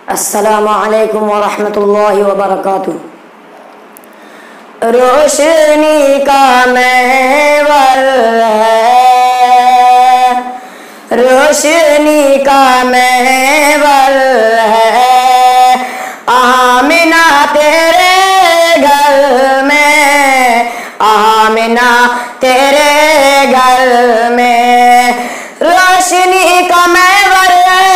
अस्सलामु अलैकुम व रहमतुल्लाहि व बरकातुहू। रोशनी का महवर है, रोशनी का महवर है, आमिना तेरे घर में, आमिना तेरे घर में। रोशनी का महवर है,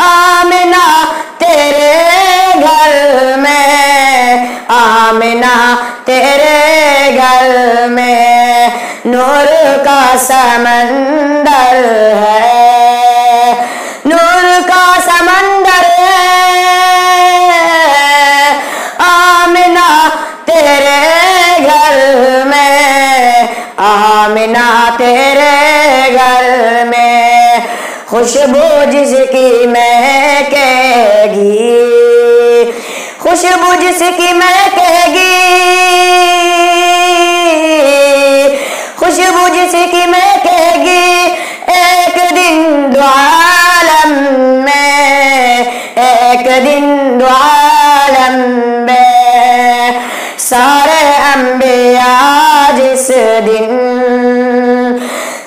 आमिना तेरे घर में, आमिना तेरे घर में। नूर का समंदर है, नूर का समंदर है, आमिना तेरे घर में, आमिना तेरे घर में। खुशबू जिसकी महकेगी, खुशबू जिसकी महकेगी, खुशबू जिसकी महकेगी, एक दिन दो आलम में, एक दिन दो आलम में। सारे अंबिया जिस दिन,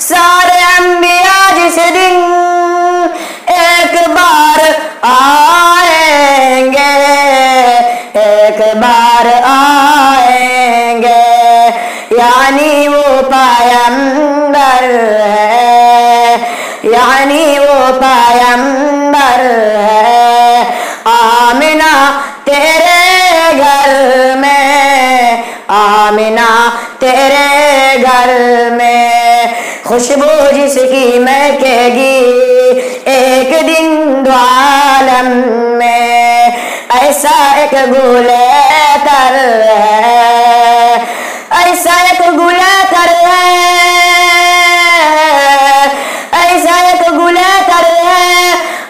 सारे अंबिया जिस दिन एक बार आएंगे, एक बार आएंगे। यानी वो पैगंबर है, यानी वो पैगंबर है, आमिना तेरे घर में, आमिना तेरे घर में। खुशबू जिसकी महकेगी, एक दिन दो आलम में। ऐसा एक गुलतर है, ऐसा एक गुलतर है, ऐसा एक गुलतर है,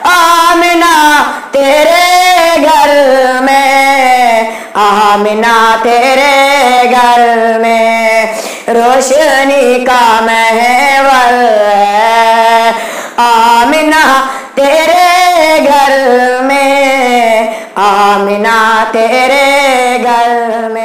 आमिना तेरे घर में, आमिना तेरे घर में। रोशनी का महवर है, आमिना तेरे घर में, आमिना तेरे घर में।